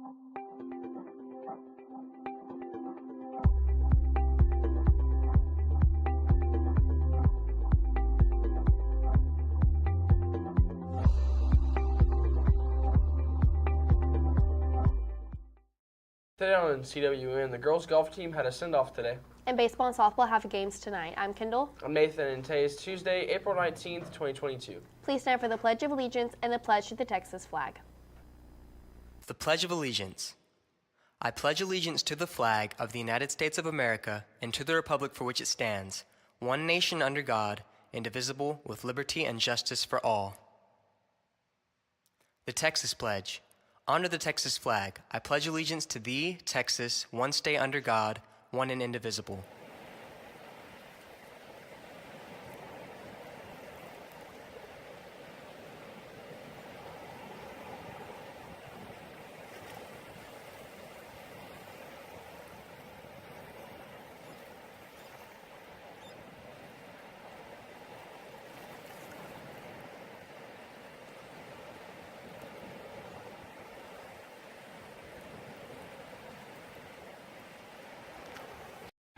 Today on CWN, the girls golf team had a send-off today. And baseball and softball have games tonight. I'm Kendall. I'm Nathan, and today is Tuesday, April 19th, 2022. Please stand for the Pledge of Allegiance and the pledge to the Texas flag. The Pledge of Allegiance. I pledge allegiance to the flag of the United States of America and to the republic for which it stands, one nation under God, indivisible, with liberty and justice for all. The Texas Pledge. Under the Texas flag, I pledge allegiance to thee, Texas, one state under God, one and indivisible.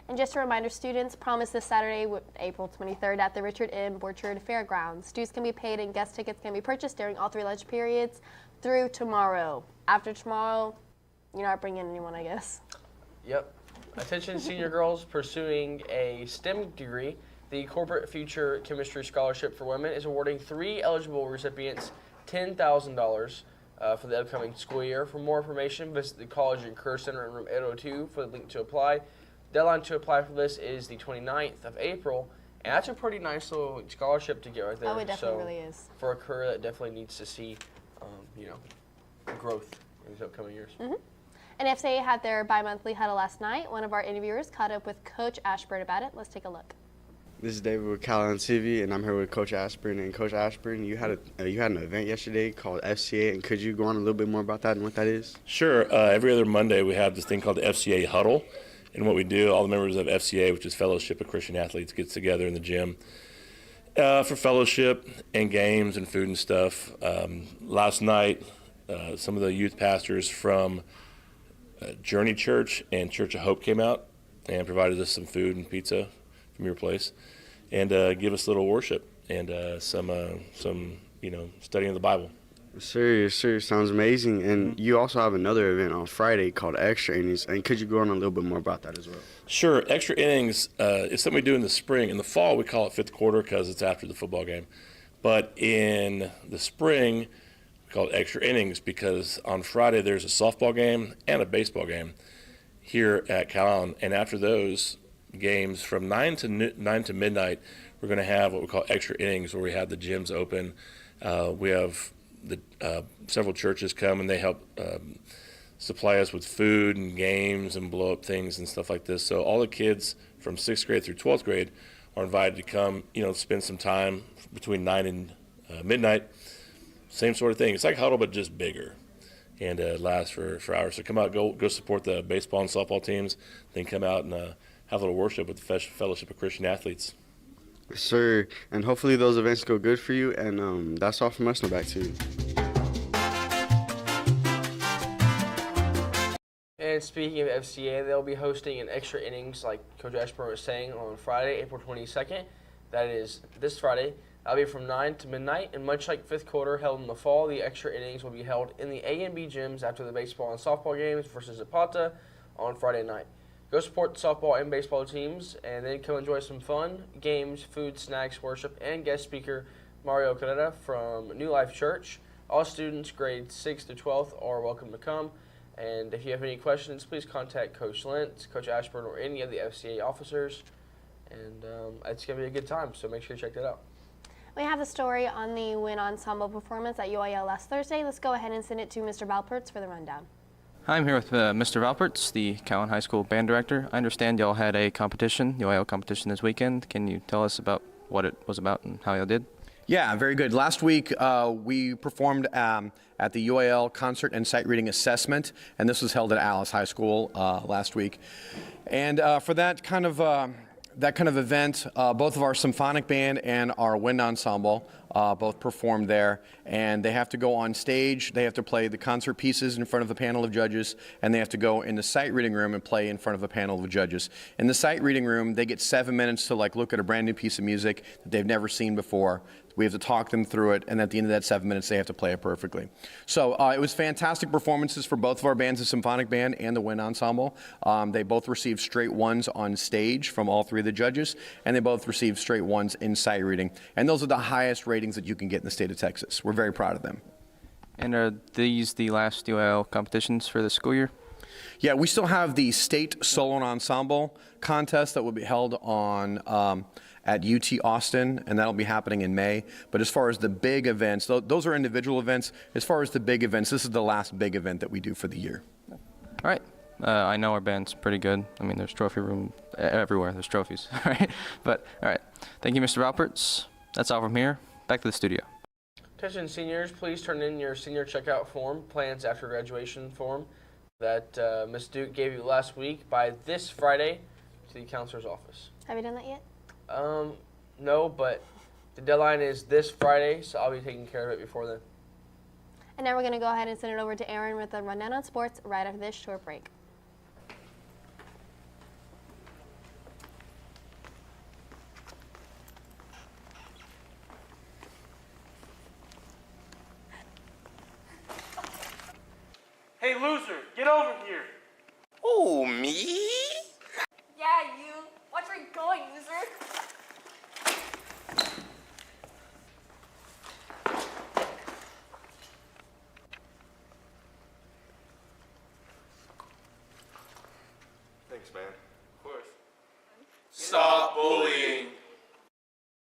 And just a reminder, students, promise this Saturday, April 23rd, at the Richard M. Borchard Fairgrounds. Dues can be paid and guest tickets can be purchased during all 3 lunch periods through tomorrow. After tomorrow, you're not bringing anyone, I guess. Yep. Attention senior girls pursuing a STEM degree. The Corporate Future Chemistry Scholarship for Women is awarding 3 eligible recipients $10,000 for the upcoming school year. For more information, visit the College and Career Center in room 802 for the link to apply. Deadline to apply for this is the 29th of April, and that's a pretty nice little scholarship to get right there. Oh, it definitely really is. For a career that definitely needs to see, growth in these upcoming years. Mm-hmm. And FCA had their bi-monthly huddle last night. One of our interviewers caught up with Coach Ashburn about it. Let's take a look. This is David with Calallen TV, and I'm here with Coach Ashburn. And Coach Ashburn, you had an event yesterday called FCA, and could you go on a little bit more about that and what that is? Sure. Every other Monday we have this thing called the FCA Huddle. And what we do, all the members of FCA, which is Fellowship of Christian Athletes, gets together in the gym for fellowship and games and food and stuff. Last night, some of the youth pastors from Journey Church and Church of Hope came out and provided us some food and pizza from your place, and give us a little worship and some studying of the Bible. Sir, sounds amazing. And you also have another event on Friday called Extra Innings. And could you go on a little bit more about that as well? Sure. Extra Innings is something we do in the spring. In the fall, we call it fifth quarter because it's after the football game. But in the spring, we call it Extra Innings because on Friday there's a softball game and a baseball game here at Calallen. And after those games, from 9 to midnight, we're going to have what we call Extra Innings, where we have the gyms open. We have several churches come and they help supply us with food and games and blow up things and stuff like this. So all the kids from 6th grade through 12th grade are invited to come, spend some time between 9 and midnight. Same sort of thing. It's like Huddle, but just bigger. And it lasts for hours. So come out, go support the baseball and softball teams, then come out and have a little worship with the Fellowship of Christian Athletes. Sir, and hopefully those events go good for you, and that's all from us. Now back to you. And speaking of FCA, they'll be hosting an Extra Innings, like Coach Ashburn was saying, on Friday, April 22nd. That is this Friday. That'll be from 9 to midnight, and much like fifth quarter held in the fall, the Extra Innings will be held in the A and B gyms after the baseball and softball games versus Zapata on Friday night. Go support the softball and baseball teams, and then come enjoy some fun, games, food, snacks, worship, and guest speaker Mario Carrera from New Life Church. All students grades 6 to 12th are welcome to come. And if you have any questions, please contact Coach Lentz, Coach Ashburn, or any of the FCA officers. And it's going to be a good time, so make sure you check that out. We have the story on the Win Ensemble performance at UIL last Thursday. Let's go ahead and send it to Mr. Valpertz for the rundown. I'm here with Mr. Valpertz, the Calallen High School band director. I understand y'all had a competition, the UIL competition this weekend. Can you tell us about what it was about and how y'all did? Yeah, very good. Last week we performed at the UIL Concert and Sight Reading Assessment, and this was held at Alice High School last week. And for that kind of that kind of event, both of our symphonic band and our wind ensemble both performed there, and they have to go on stage, they have to play the concert pieces in front of a panel of judges, and they have to go in the sight reading room and play in front of a panel of judges. In the sight reading room, they get 7 minutes to look at a brand new piece of music that they've never seen before. We have to talk them through it, and at the end of that 7 minutes, they have to play it perfectly. So it was fantastic performances for both of our bands, the symphonic band and the wind ensemble. They both received straight ones on stage from all 3 of the judges, and they both received straight ones in sight reading. And those are the highest ratings that you can get in the state of Texas. We're very proud of them. And are these the last UIL competitions for the school year? Yeah, we still have the state solo and ensemble contest that will be held on at UT Austin, and that'll be happening in May. But as far as the big events, those are individual events. As far as the big events, this is the last big event that we do for the year. All right. I know our band's pretty good. I mean, there's trophy room everywhere. There's trophies, right? But, all right. Thank you, Mr. Alperts. That's all from here. Back to the studio. Attention seniors, please turn in your senior checkout form, plans after graduation form that Ms. Duke gave you last week by this Friday to the counselor's office. Have you done that yet? No, but the deadline is this Friday, so I'll be taking care of it before then. And now we're going to go ahead and send it over to Aaron with a rundown on sports right after this short break. Hey, loser, get over here. Oh, me? Yeah, you. Watch where you're going, loser. Thanks, man. Of course. Stop bullying.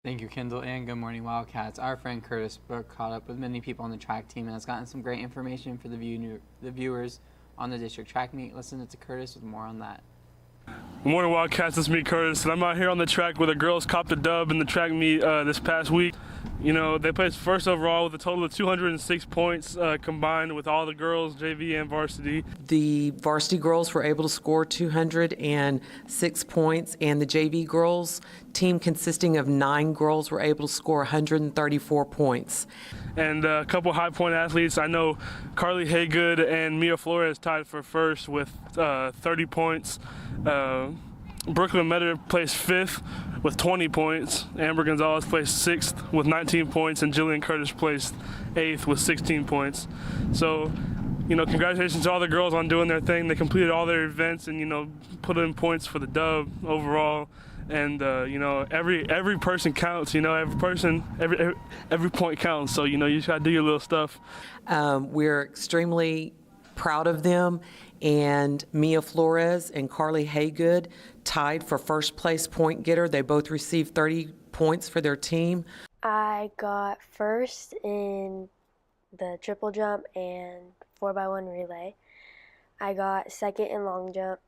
Thank you, Kendall, and good morning, Wildcats. Our friend Curtis Brook caught up with many people on the track team and has gotten some great information for the viewers on the district track meet. Listen to Curtis with more on that. Good morning, Wildcats. It's me, Curtis, and I'm out here on the track where the girls copped a dub in the track meet this past week. You know, they placed first overall with a total of 206 points combined with all the girls, JV and varsity. The varsity girls were able to score 206 points, and the JV girls team consisting of 9 girls were able to score 134 points. And a couple high point athletes. I know Carly Haygood and Mia Flores tied for first with 30 points. Brooklyn Metter placed 5th with 20 points. Amber Gonzalez placed 6th with 19 points, and Jillian Curtis placed 8th with 16 points. So, you know, congratulations to all the girls on doing their thing. They completed all their events and, you know, put in points for the dub overall. And you know, every person counts. You know, every point counts. So, you know, you just gotta do your little stuff. We're extremely proud of them, and Mia Flores and Carly Haygood tied for first place point getter. They both received 30 points for their team. I got first in the triple jump and 4x1 relay. I got second in long jump,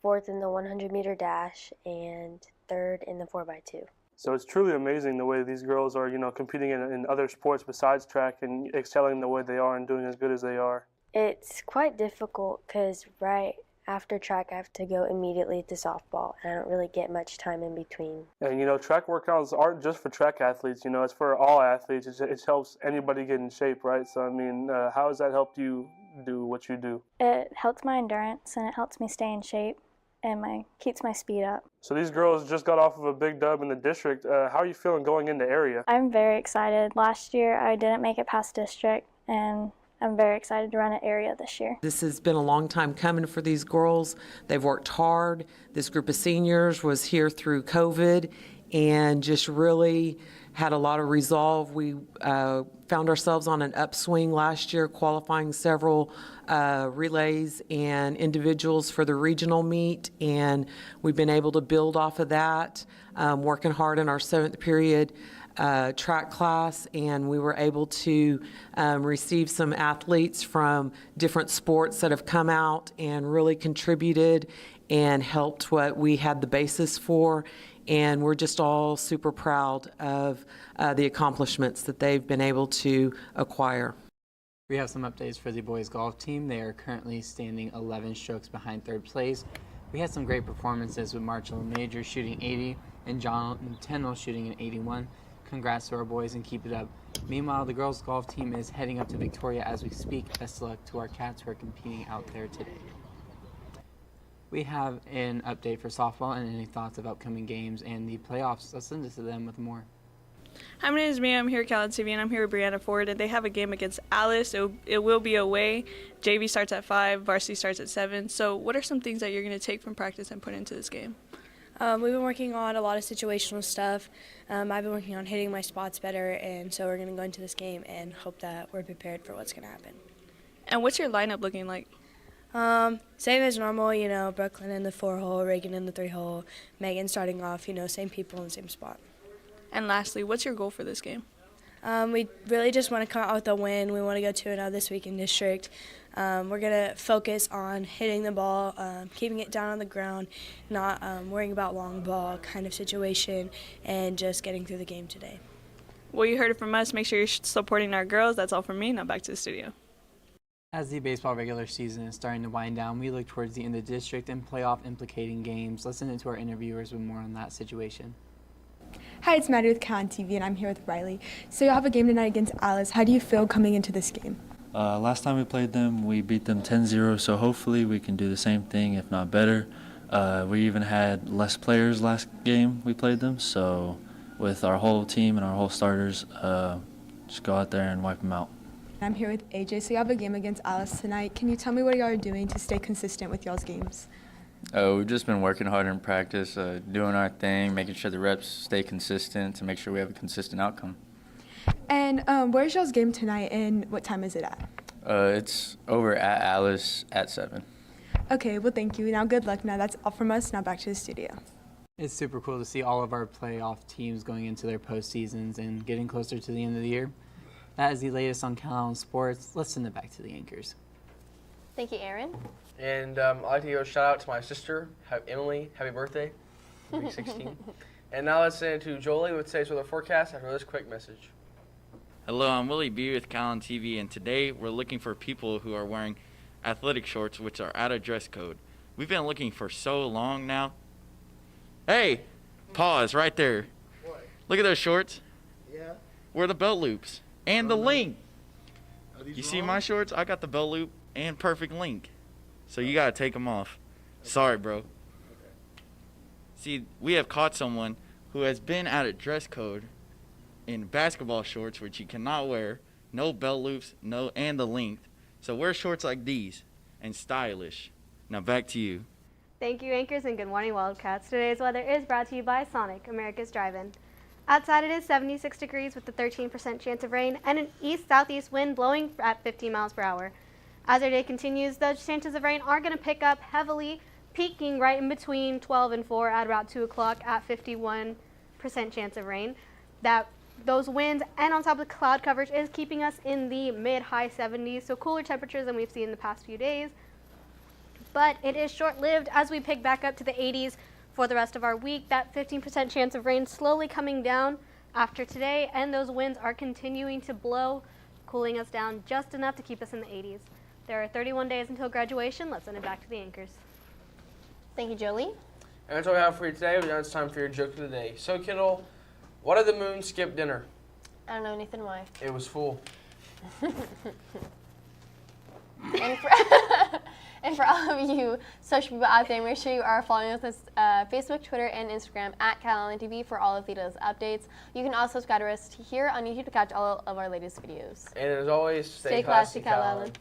4th in the 100-meter dash, and 3rd in the 4x2. So it's truly amazing the way these girls are, you know, competing in other sports besides track and excelling the way they are and doing as good as they are. It's quite difficult because right after track I have to go immediately to softball, and I don't really get much time in between. And, you know, track workouts aren't just for track athletes, you know, it's for all athletes. It helps anybody get in shape, right? So, I mean, how has that helped you do what you do? It helps my endurance, and it helps me stay in shape, and keeps my speed up. So these girls just got off of a big dub in the district. How are you feeling going into area? I'm very excited. Last year I didn't make it past district, and I'm very excited to run an area this year. This has been a long time coming for these girls. They've worked hard. This group of seniors was here through COVID and just really had a lot of resolve. We found ourselves on an upswing last year, qualifying several relays and individuals for the regional meet, and we've been able to build off of that, working hard in our 7th period track class, and we were able to receive some athletes from different sports that have come out and really contributed and helped what we had the basis for. And we're just all super proud of the accomplishments that they've been able to acquire. We have some updates for the boys golf team. They are currently standing 11 strokes behind 3rd place. We had some great performances with Marshall Major shooting 80 and John Tennell shooting an 81. Congrats to our boys and keep it up. Meanwhile, the girls golf team is heading up to Victoria as we speak. Best of luck to our Cats who are competing out there today. We have an update for softball and any thoughts of upcoming games and the playoffs. Let's listen to them with more. Hi, my name is Mia. I'm here at Calallen TV, and I'm here with Brianna Ford. And they have a game against Alice. It will be away. JV starts at 5, varsity starts at 7. So what are some things that you're going to take from practice and put into this game? We've been working on a lot of situational stuff. I've been working on hitting my spots better, and so we're going to go into this game and hope that we're prepared for what's going to happen. And what's your lineup looking like? Same as normal, Brooklyn in the 4-hole, Reagan in the 3-hole, Megan starting off, same people in the same spot. And lastly, what's your goal for this game? We really just want to come out with a win. We want to go 2-0 this week in district. We're going to focus on hitting the ball, keeping it down on the ground, not worrying about long ball kind of situation, and just getting through the game today. Well, you heard it from us. Make sure you're supporting our girls. That's all from me. Now back to the studio. As the baseball regular season is starting to wind down, we look towards the end of district and playoff implicating games. Listen to our interviewers with more on that situation. Hi, it's Maddie with Calallen TV, and I'm here with Riley. So you'll have a game tonight against Alice. How do you feel coming into this game? Last time we played them, we beat them 10-0, so hopefully we can do the same thing, if not better. We even had less players last game we played them, so with our whole team and our whole starters, just go out there and wipe them out. I'm here with AJ. So you have a game against Alice tonight. Can you tell me what y'all are doing to stay consistent with y'all's games? We've just been working hard in practice, doing our thing, making sure the reps stay consistent to make sure we have a consistent outcome. And where's y'all's game tonight, and what time is it at? It's over at Alice at 7. Okay, well, thank you. Now, good luck. Now, that's all from us. Now, back to the studio. It's super cool to see all of our playoff teams going into their postseasons and getting closer to the end of the year. That is the latest on Calallen Sports. Let's send it back to the anchors. Thank you, Aaron. And I'd like to give a shout out to my sister, Emily. Happy birthday, week 16. And now let's send it to Jolie with today's weather forecast after this quick message. Hello, I'm Willie B with Calallen TV, and today we're looking for people who are wearing athletic shorts, which are out of dress code. We've been looking for so long now. Hey, pause right there. What? Look at those shorts. Yeah. Where are the belt loops and the link? Are You see my shorts? I got the belt loop and perfect link. So you gotta take them off. Okay. Sorry, bro. Okay. See, we have caught someone who has been out of dress code in basketball shorts, which you cannot wear, no belt loops, and the length. So wear shorts like these and stylish. Now back to you. Thank you, anchors, and good morning, Wildcats. Today's weather is brought to you by Sonic, America's Drive-In. Outside it is 76 degrees with a 13% chance of rain and an east-southeast wind blowing at 15 miles per hour. As our day continues, those chances of rain are going to pick up heavily, peaking right in between 12 and 4 at about 2 o'clock at 51% chance of rain. Those winds and on top of the cloud coverage is keeping us in the mid-high 70s, so cooler temperatures than we've seen in the past few days. But it is short-lived as we pick back up to the 80s for the rest of our week. That 15% chance of rain slowly coming down after today, and those winds are continuing to blow, cooling us down just enough to keep us in the 80s. There are 31 days until graduation. Let's send it back to the anchors. Thank you, Jolie. And that's all we have for you today. Now it's time for your joke of the day. So, Kittle, why did the moon skip dinner? I don't know, Nathan, why? It was full. And for all of you social people out there, make sure you are following us on Facebook, Twitter, and Instagram at Calallen TV for all of the latest updates. You can also subscribe to us here on YouTube to catch all of our latest videos. And as always, stay classy, Calallen.